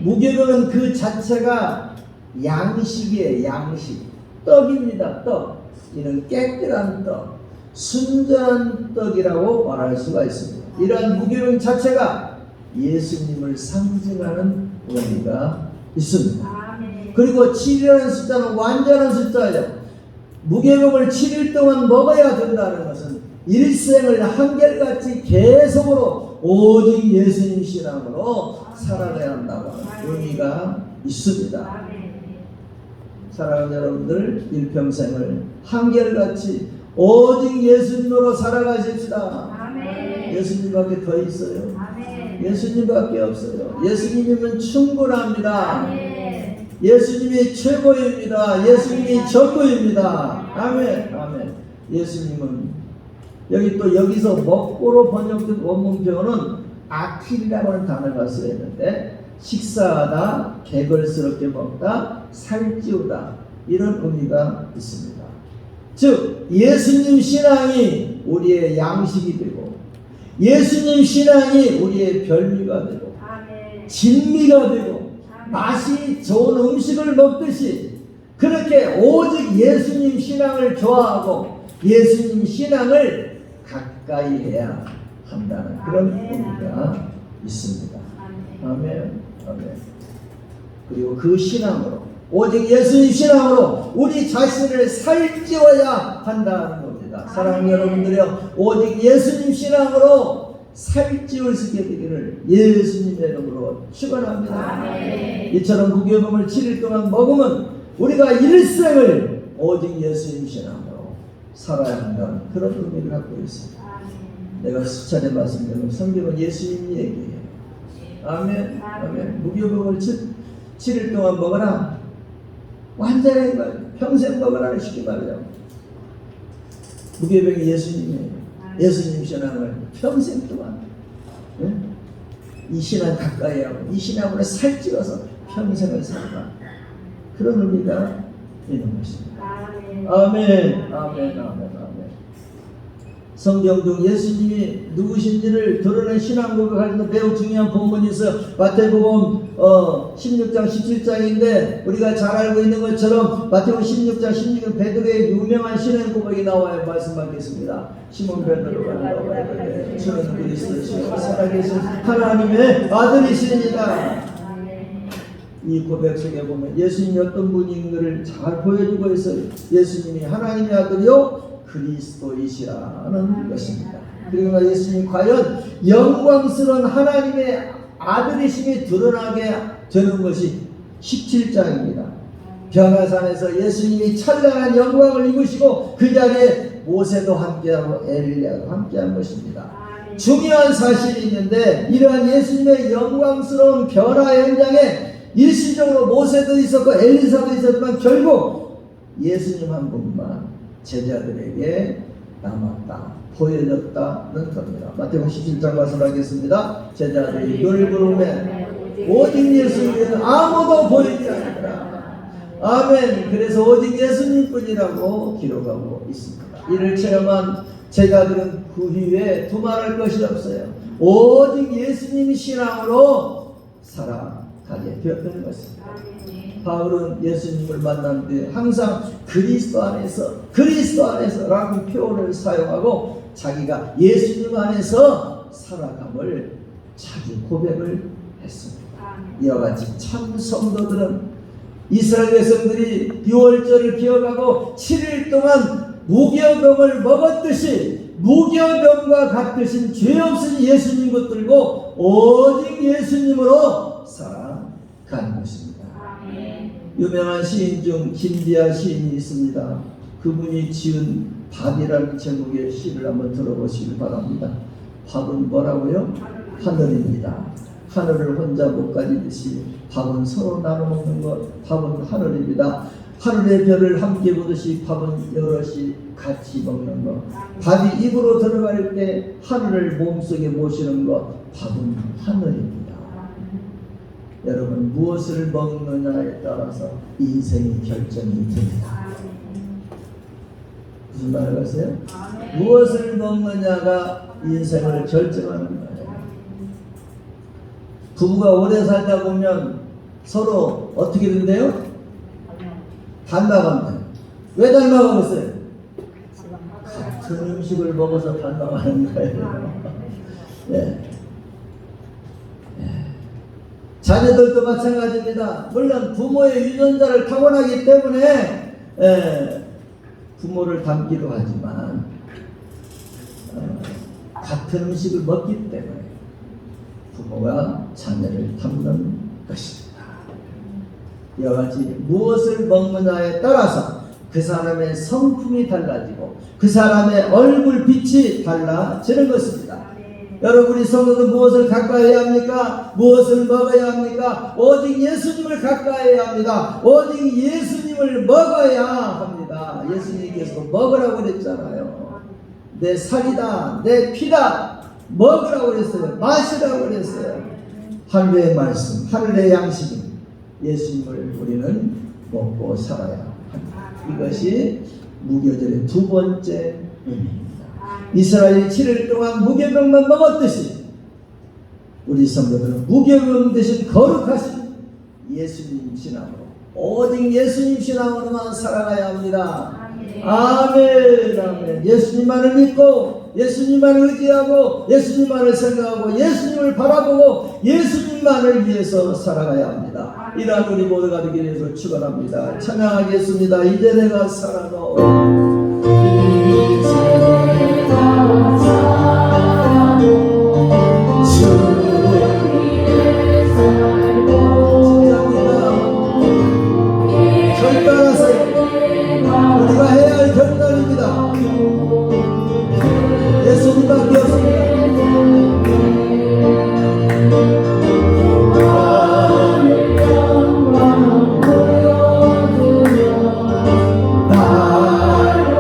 무교병은 그 자체가 양식이에요. 양식. 떡입니다. 떡. 이는 깨끗한 떡, 순전한 떡이라고 말할 수가 있습니다. 이러한 무교병 자체가 예수님을 상징하는 의미가 있습니다. 그리고 7이라는 숫자는 완전한 숫자예요. 무교병을 7일 동안 먹어야 된다는 것은 일생을 한결같이 계속으로 오직 예수님 신앙으로 살아가야 한다고 하는 의미가 있습니다. 사랑하는 여러분들, 일평생을 한결같이 오직 예수님으로 살아가십시다. 아멘. 예수님밖에 더 있어요. 아멘. 예수님밖에 없어요. 예수님이면 충분합니다. 아멘. 예수님이 최고입니다. 예수님이 전부입니다. 아멘. 아멘. 예수님은 여기서 먹고로 번역된 원문 표현은 아킬이라고 하는 단어가 쓰였는데 식사하다, 개걸스럽게 먹다, 살찌우다 이런 의미가 있습니다. 즉 예수님 신앙이 우리의 양식이 되고 예수님 신앙이 우리의 별미가 되고 진미가 되고 맛이 좋은 음식을 먹듯이 그렇게 오직 예수님 신앙을 좋아하고 예수님 신앙을 가까이 해야 한다는 그런 의미가 있습니다. 아멘. 아멘. 그리고 그 신앙으로 오직 예수님 신앙으로 우리 자신을 살찌워야 한다는 겁니다. 사랑하는 여러분들이요, 오직 예수님 신앙으로 살찌울 수 있게 되기를 예수님의 이름으로 축원합니다. 아멘. 이처럼 무교병을 7일 동안 먹으면 우리가 일생을 오직 예수님 신앙으로 살아야 한다는 그런 의미를 갖고 있습니다. 내가 수차례 말씀드린 성경은 예수님 얘기예요. 아멘. 아멘. 무교병을 7일 동안 먹어라. 완전히 평생 먹으라는 쉽게 말이죠. 무교병이 예수님이에요. 예수님 신앙을 평생 동안 이 신앙 가까이 하고 이 신앙으로 살찌워서 평생을 살아가. 그런 의미가 있는 것입니다. 아멘. 아멘. 아멘. 아멘. 성경 중 예수님이 누구신지를 드러낸 신앙 고백하는 매우 중요한 본문이 있어요. 마태복음 16장 17장인데 우리가 잘 알고 있는 것처럼 마태복음 16장 16은 베드로의 유명한 신앙 고백이 나와요. 말씀하겠습니다. 시몬 베드로가 나와요. 주는 그리스도시요 살아계신 하나님의 아들이시니라. 이 고백 속에 보면 예수님이 어떤 분인가를 잘 보여주고 있어요. 예수님이 하나님의 아들이요 그리스도이시라는 것입니다. 그리고 예수님이 과연 영광스러운 하나님의 아들이심이 드러나게 되는 것이 17장입니다. 변화산에서 예수님이 찬란한 영광을 입으시고 그 자리에 모세도 함께하고 엘리야도 함께한 것입니다. 중요한 사실이 있는데, 이러한 예수님의 영광스러운 변화 현장에 일시적으로 모세도 있었고 엘리사도 있었지만 결국 예수님 한 분만 제자들에게 남았다, 보여졌다는 겁니다. 마태복음 17장 말씀하겠습니다. 제자들이 늘 부르면 오직 예수님은 아무도 보이지 않더라. 아멘. 그래서 오직 예수님뿐이라고 기록하고 있습니다. 이를 체험한 제자들은 그 이후에 두말할 것이 없어요. 오직 예수님 신앙으로 살아가게 되었던 것입니다. 바울은 예수님을 만난 뒤에 항상 그리스도 안에서 라는 표현을 사용하고 자기가 예수님 안에서 살아감을 자주 고백을 했습니다. 이와 같이 참 성도들은 이스라엘 백성들이 유월절을 기억하고 7일 동안 무교병을 먹었듯이 무교병과 같으신 죄 없으신 예수님 붙들고 오직 예수님으로 살아가는 것입니다. 유명한 시인 중 김디아 시인이 있습니다. 그분이 지은 밥이라는 제목의 시를 한번 들어보시길 바랍니다. 밥은 뭐라고요? 하늘입니다. 하늘을 혼자 못 가지듯이 밥은 서로 나눠 먹는 것, 밥은 하늘입니다. 하늘의 별을 함께 보듯이 밥은 여럿이 같이 먹는 것, 밥이 입으로 들어갈 때 하늘을 몸속에 모시는 것, 밥은 하늘입니다. 여러분, 무엇을 먹느냐에 따라서 인생이 결정이 됩니다. 무슨 말을 하세요? 무엇을 먹느냐가 인생을 결정하는 거예요. 부부가 오래 살다 보면 서로 어떻게 된대요? 닮아간대요. 왜 닮아가겠어요? 같은 음식을 먹어서 닮아가는 거예요. 예. 자녀들도 마찬가지입니다. 물론 부모의 유전자를 타고나기 때문에 부모를 닮기도 하지만 같은 음식을 먹기 때문에 부모가 자녀를 닮는 것입니다. 이와 같이 무엇을 먹느냐에 따라서 그 사람의 성품이 달라지고 그 사람의 얼굴 빛이 달라지는 것입니다. 여러분이 성도는 무엇을 가까이해야 합니까? 무엇을 먹어야 합니까? 오직 예수님을 가까이해야 합니다. 오직 예수님을 먹어야 합니다. 예수님께서 먹으라고 그랬잖아요. 내 살이다, 내 피다, 먹으라고 그랬어요. 마시라고 그랬어요. 하늘의 말씀, 하늘의 양식인 예수님을 우리는 먹고 살아야 합니다. 이것이 무교절의 두 번째 의미입니다. 이스라엘이 7일 동안 무교병만 먹었듯이 우리 성도들은 무교병 대신 거룩하신 예수님 신앙으로, 오직 예수님 신앙으로만 살아가야 합니다. 아멘. 아멘. 예수님만을 믿고 예수님만을 의지하고 예수님만을 생각하고 예수님을 바라보고 예수님만을 위해서 살아가야 합니다. 이러한 우리 모두가 되기 위해서 축원합니다. 찬양하겠습니다. 이제 내가 살아도 우리가 해야 할 결단입니다. 예수님밖에 없습니다. 나를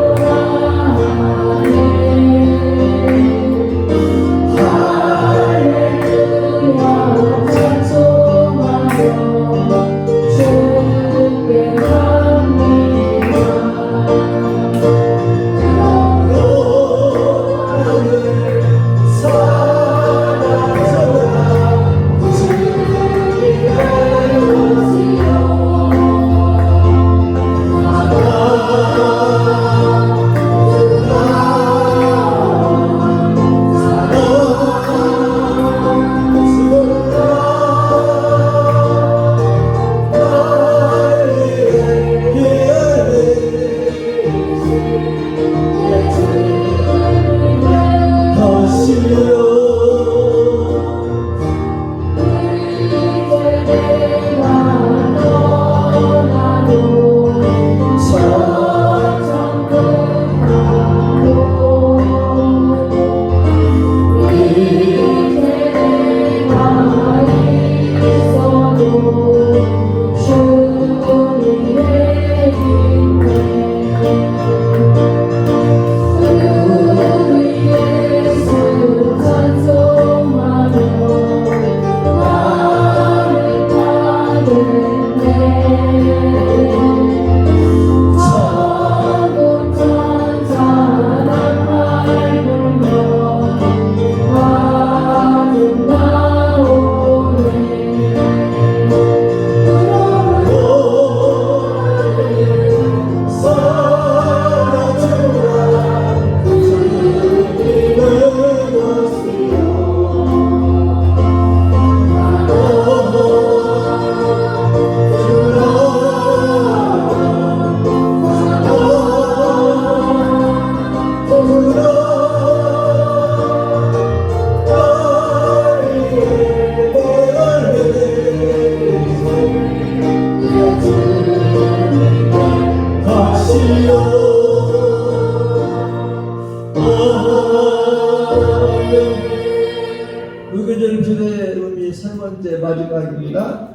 무교절 규례의 의미 세 번째 마지막입니다.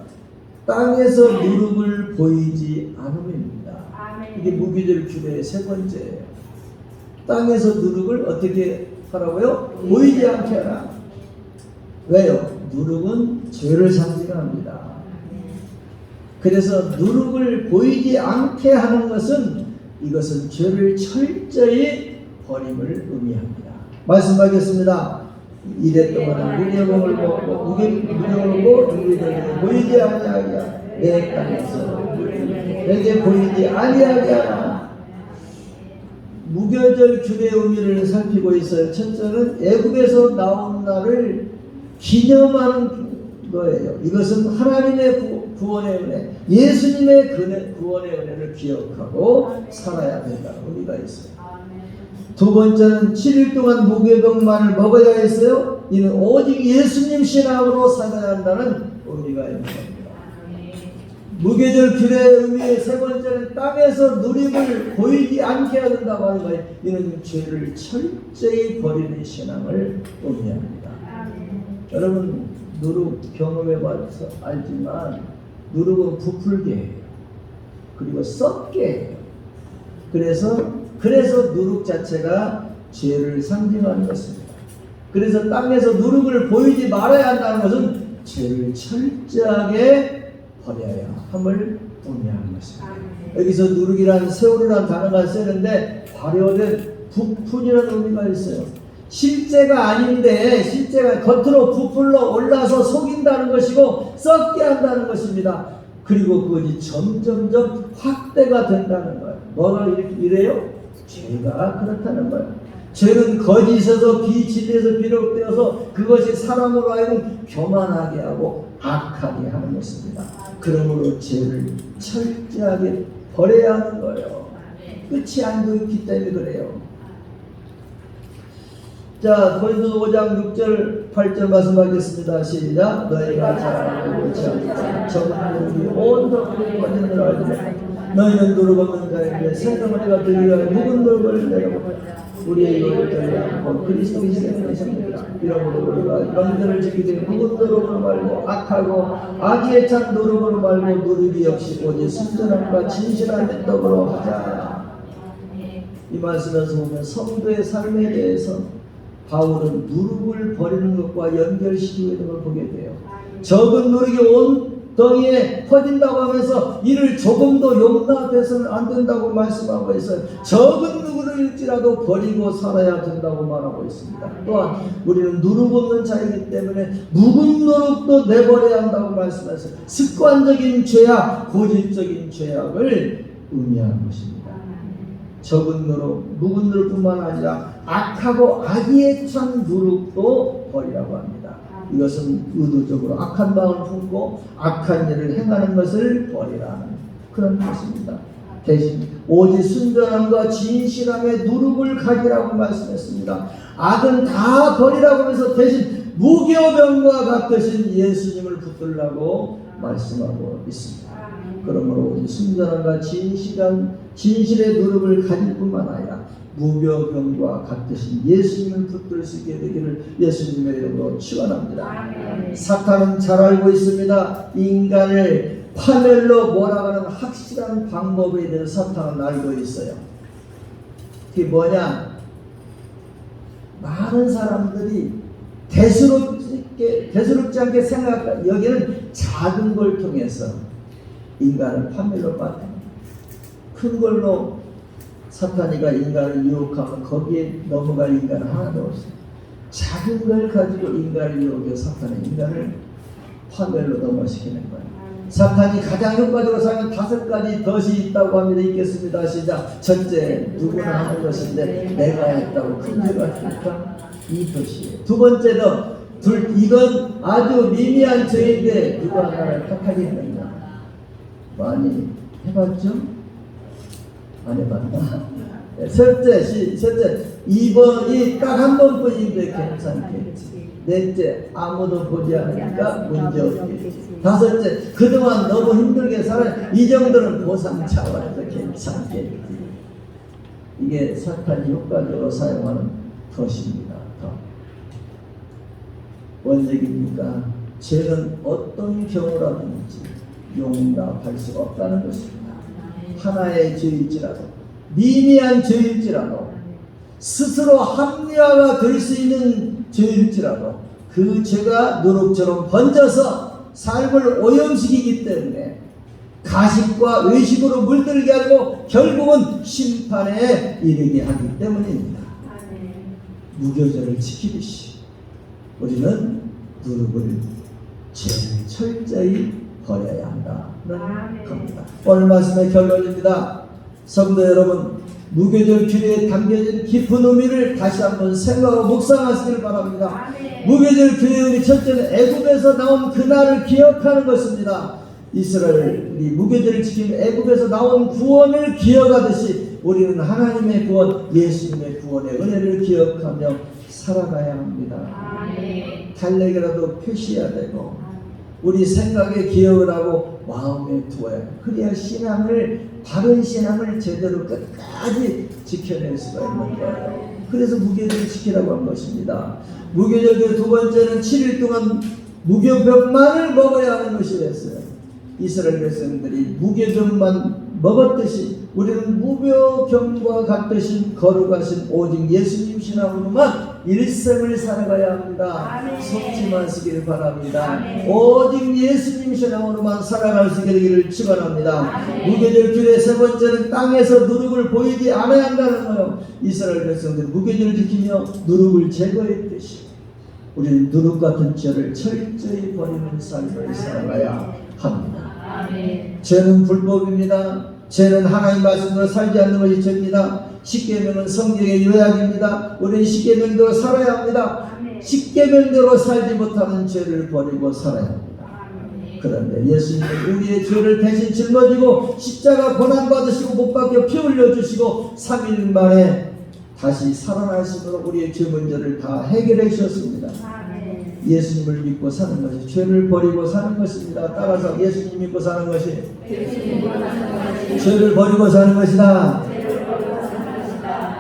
땅에서 누룩을 보이지 않음입니다. 이게 무교절 규례의 세 번째예요. 땅에서 누룩을 어떻게 하라고요? 보이지 않게 하라. 왜요? 누룩은 죄를 상징합니다. 그래서 누룩을 보이지 않게 하는 것은 이것은 죄를 철저히 버림을 의미합니다. 말씀하겠습니다. 이래 동안 무교병을 먹고 무교병을 먹고 누룩을 보이지 아니하게 내 땅에서 내게 보이지 아니하게 하라. 무교절 규례의 의미를 살피고 있어요. 첫째는 애굽에서 나온 날을 기념하는 거예요. 이것은 하나님의 구원의 은혜, 예수님의 구원의 은혜를 기억하고 살아야 된다는 의미가 있어요. 두 번째는 7일 동안 무교병만을 먹어야 했어요. 이는 오직 예수님 신앙으로 살아야 한다는 의미가 있는 겁니다. 무교절 규례의 의미의 세 번째는 땅에서 누림을 보이지 않게 해야 된다고 하는 거예요. 이는 죄를 철저히 버리는 신앙을 의미합니다. 여러분 누룩 경험해봐서 알지만 누룩은 부풀게 해요. 그리고 썩게 해요. 그래서 누룩 자체가 죄를 상징하는 것입니다. 그래서 땅에서 누룩을 보이지 말아야 한다는 것은 죄를 철저하게 버려야 함을 의미하는 것입니다. 여기서 누룩이라는 세월이라는 단어가 쓰는데 발효된 부푼이라는 의미가 있어요. 실제가 아닌데 실제가 겉으로 부풀러 올라서 속인다는 것이고 썩게 한다는 것입니다. 그리고 그것이 점점점 확대가 된다는 거예요. 뭐가 이래요? 죄가 그렇다는 거예요. 죄는 거짓에서 비진리에서 비롯되어서 그것이 사람으로 하여금 교만하게 하고 악하게 하는 것입니다. 그러므로 죄를 철저하게 버려야 하는 거예요. 끝이 안 보이기 때문에 그래요. 자, 고린도 5장 6절 8절 말씀하겠습니다. 시작. 너희가 잘 알고 지않고 적은 누룩이 온 덕분에 빠진 줄 알고 너희는 누룩 없는 자에게 생명을 들려 묵은 누룩을 내려보라. 우리의 이를 들려 않고 그리스도의 생명을 생깁니다. 이러므로 우리가 영들을 지키되 묵은 누룩으로 말고 악하고 악의에 찬 누룩으로 말고 누룩이 역시 오직 순전함과 진실한 믿음으로 하자. 이 말씀에서 보면 성도의 삶에 대해서 바울은 누룩을 버리는 것과 연결시키고 있는 걸 보게 돼요. 적은 누룩이 온 덩이에 퍼진다고 하면서 이를 조금도 용납해서는 안 된다고 말씀하고 있어요. 적은 누룩일지라도 버리고 살아야 된다고 말하고 있습니다. 또한 우리는 누룩 없는 자이기 때문에 묵은 누룩도 내버려야 한다고 말씀하셨어요. 습관적인 죄악, 고질적인 죄악을 의미하는 것입니다. 적은 누룩, 묵은 누룩뿐만 아니라 악하고 악의에 찬 누룩도 버리라고 합니다. 이것은 의도적으로 악한 마음을 품고 악한 일을 행하는 것을 버리라는 그런 것입니다. 대신 오직 순전함과 진실함의 누룩을 가지라고 말씀했습니다. 악은 다 버리라고 하면서 대신 무교병과 같으신 예수님을 붙들라고 말씀하고 있습니다. 그러므로 오직 순전함과 진실의 누룩을 가질 뿐만 아니라 무교병과 같으신 예수님을 붙들 수 있게 되기를 예수님의 이름으로 축원합니다. 사탄은 잘 알고 있습니다. 인간을 파멸로 몰아가는 확실한 방법에 대해서 사탄은 알고 있어요. 그게 뭐냐? 많은 사람들이 대수롭지 않게 생각하고 여기는 작은 걸 통해서 인간을 파멸로 빠뜨립니다. 큰 걸로 사탄이가 인간을 유혹하면 거기에 넘어갈 인간은 하나도 없어요. 작은 걸 가지고 인간을 유혹해 사탄은 인간을 파멸로 넘어시키는 거예요. 사탄이 가장 효과적으로 사용하는 5가지 덫이 있다고 합니다. 있겠습니다. 시작. 첫째, 누구나 하는 것인데 내가 했다고 큰 죄가 있을까? 이 덫이에요. 두 번째 덫, 이건 아주 미미한 죄인데 누가 나를 택하겠느냐? 많이 해봤죠? 안 해봤나? 셋째, 이번이 딱 한 번뿐인데 괜찮겠지. 넷째, 아무도 보지 않으니까 문제 없겠지. 다섯째, 그동안 너무 힘들게 살아. 이 정도는 보상 차원에서 괜찮겠지. 이게 사탄이 효과적으로 사용하는 덫입니다. 원색입니까? 죄는 어떤 경우라든지 용납할 수가 없다는 것입니다. 하나의 죄일지라도, 미미한 죄일지라도, 스스로 합리화가 될 수 있는 죄일지라도 그 죄가 누룩처럼 번져서 삶을 오염시키기 때문에 가식과 외식으로 물들게 하고 결국은 심판에 이르게 하기 때문입니다. 무교절을 지키듯이 우리는 누룩을 죄를 철저히 버려야 한다는 겁니다. 오늘 말씀의 결론입니다. 성도 여러분, 무교절 규례에 담겨진 깊은 의미를 다시 한번 생각하고 묵상하시길 바랍니다. 무교절 규례의 의미 첫째는 애굽에서 나온 그날을 기억하는 것입니다. 이스라엘이 무교절을 지키며 애굽에서 나온 구원을 기억하듯이 우리는 하나님의 구원, 예수님의 구원의 은혜를 기억하며 살아가야 합니다. 달래기라도 표시해야 되고 우리 생각에 기억을 하고 마음에 두어야 해요. 그래야 신앙을, 바른 신앙을 제대로 끝까지 지켜낼 수가 있는 거예요. 그래서 무교절을 지키라고 한 것입니다. 무교절 두 번째는 7일 동안 무교병만을 먹어야 하는 것이랬어요. 이스라엘 백성들이 무교병만 먹었듯이 우리는 무교병과 같으신 거룩하신 오직 예수님 신앙으로만 일생을 살아가야 합니다. 속지 마시길 바랍니다. 오직 예수님 신앙으로만 살아갈 수 있기를 축원합니다. 무교절 규례 세 번째는 땅에서 누룩을 보이지 않아야 한다는 거예요. 이스라엘 백성들이 무교절을 지키며 누룩을 제거했듯이 우리는 누룩 같은 죄를 철저히 버리는 삶을 살아가야 합니다. 죄는 불법입니다. 죄는 하나님 말씀대로 살지 않는 것이 죄입니다. 십계명은 성경의 요약입니다. 우리는 십계명대로 살아야 합니다. 십계명대로 살지 못하는 죄를 버리고 살아야 합니다. 그런데 예수님은 우리의 죄를 대신 짊어지고 십자가 고난받으시고 못 박혀 피 흘려주시고 3일 만에 다시 살아나심으로 우리의 죄 문제를 다 해결해 주셨습니다. 예수님을 믿고 사는 것이 죄를 버리고 사는 것입니다. 따라서 예수님 믿고 사는 것이 죄를 버리고 사는 것이다.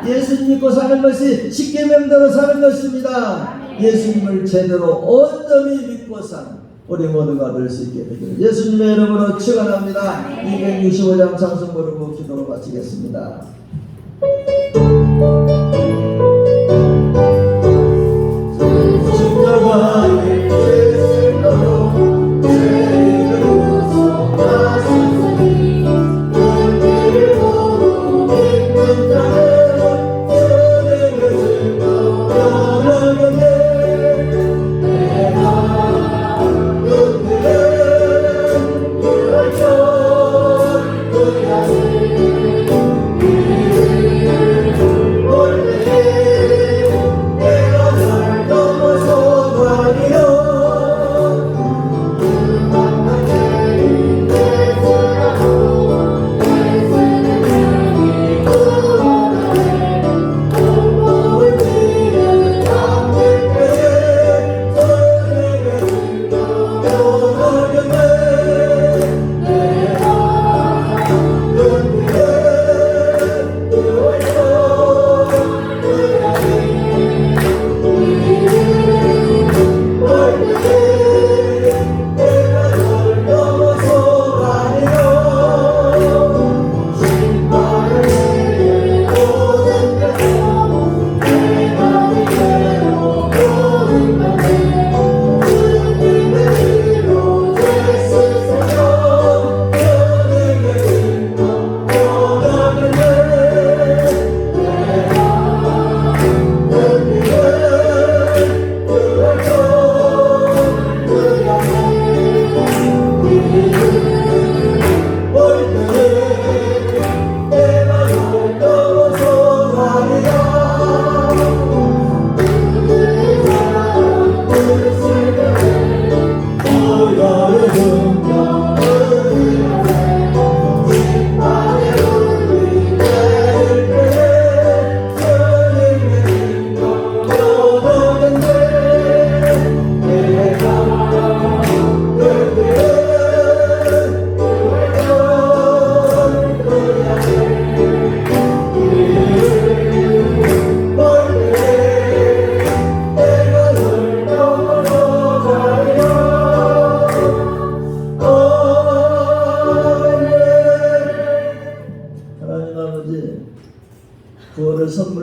예수님 믿고 사는 것이 십계명대로 사는 것입니다. 예수님을 제대로 온전히 믿고 사는 우리 모두가 될 수 있게 되기를 예수님의 이름으로 축원합니다. 265장 찬송 부르고 기도로 마치겠습니다. 십자가의 죄로 죄로 속하시니 은혜를 보고 믿는 자는 은혜를 영원하게 내가 은혜를 유월절 그리하니 우리를 올게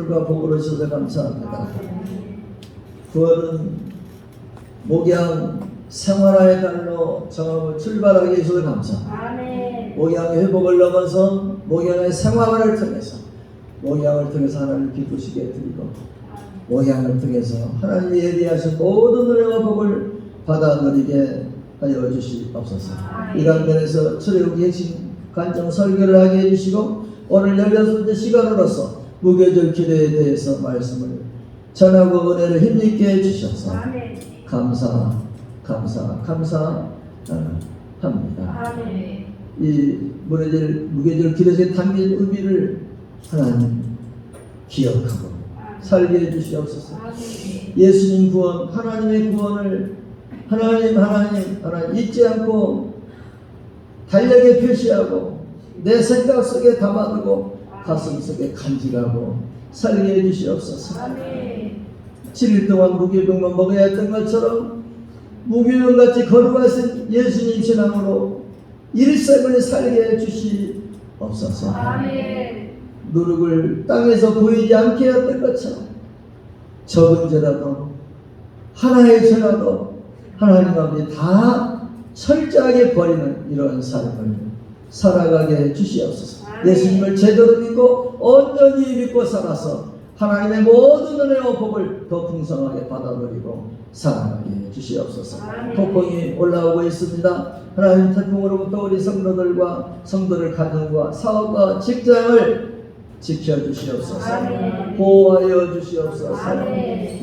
선물과 복으로 주셔서 감사합니다. 9월은 목양 생활화의 달로 정하고 출발하게 해주셔서 감사합니다. 아멘. 목양의 회복을 넘어서 목양의 생활화를 통해서 목양을 통해서 하나님을 기쁘시게 드리고 목양을 통해서 하나님이 예비하신 모든 은혜와 복을 받아 누리게 하여 주시옵소서. 이 강단에서 출애굽기 핵심 간증 설교를 하게 해주시고 오늘 16번째 시간으로서 무교절 기도에 대해서 말씀을 전하고 은혜를 힘있게 해주셔서 아멘. 감사합니다. 아멘. 이 무교절 기도에 담긴 의미를 하나님 기억하고 살게 해주시옵소서. 예수님 구원, 하나님의 구원을 하나님 잊지 않고 달력에 표시하고 내 생각 속에 담아두고 가슴 속에 간직하고 살게 해주시옵소서. 7일 동안 무교병만 먹어야 했던 것처럼 무교병같이 거룩하신 예수님 신앙으로 일생을 살게 해주시옵소서. 누룩을 땅에서 보이지 않게 했던 것처럼 적은 죄라도 하나의 죄라도 하나님 아버지 다 철저하게 버리는 이런 삶을 살아가게 해주시옵소서. 예수님을 제대로 믿고 온전히 믿고 살아서 하나님의 모든 은혜와 복을 더 풍성하게 받아들이고 살아가게 해주시옵소서. 폭풍이 올라오고 있습니다. 하나님 태풍으로부터 우리 성도들과 성도들 가정과 사업과 직장을 지켜주시옵소서. 보호하여 주시옵소서.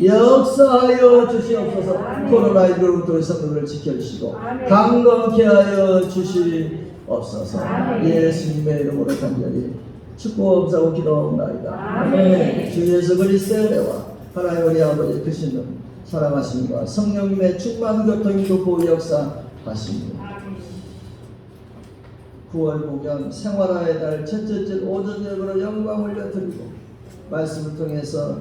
역사하여 주시옵소서. 코로나19로부터 우리 성도들을 지켜주시고 강건케 하여 주시옵소서. 예수님의 이름으로 간절히 축복하고 기도하옵나이다. 아멘. 주 예수 그리스도의 은혜와 하나님 우리 아버지 크신 사랑하심과 성령님의 충만 교통도 보호 역사하십니다. 9월 목양 생활화의 달 첫째 주 오전 예배로 영광 올려드리고 말씀을 통해서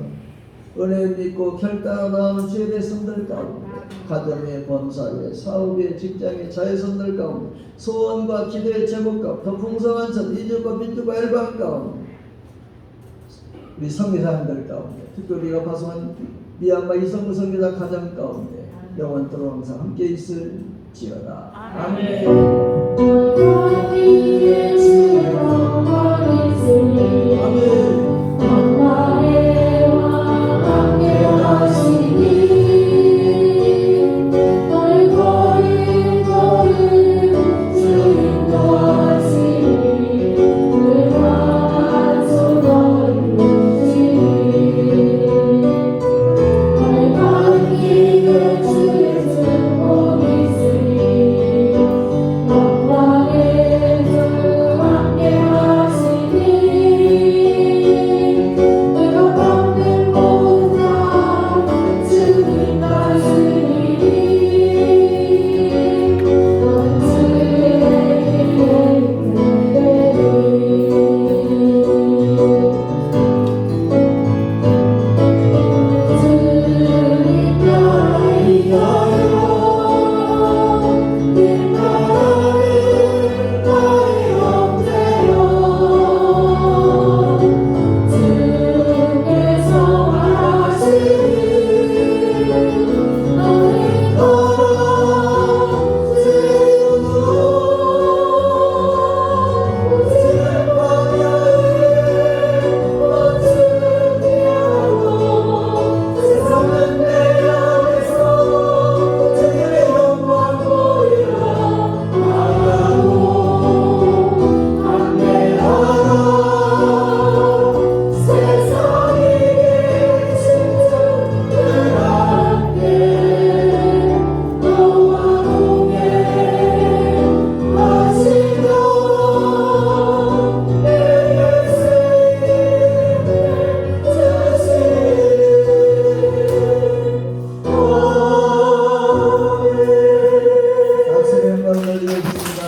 은혜를 믿고 결단하고 나오는 주의 백성들 가운데 가정의 범사의 사업의 직장의 자유선들 가운데 소원과 기도의 제목 가운데 더 풍성한 전 이주과 민주과 열방 가운데 우리 성교사님들 가운데 특별히 우리가 파송한 미얀마 이성구 선교사 가정 가운데 영원토록 항상 함께 있을지어다. 아멘.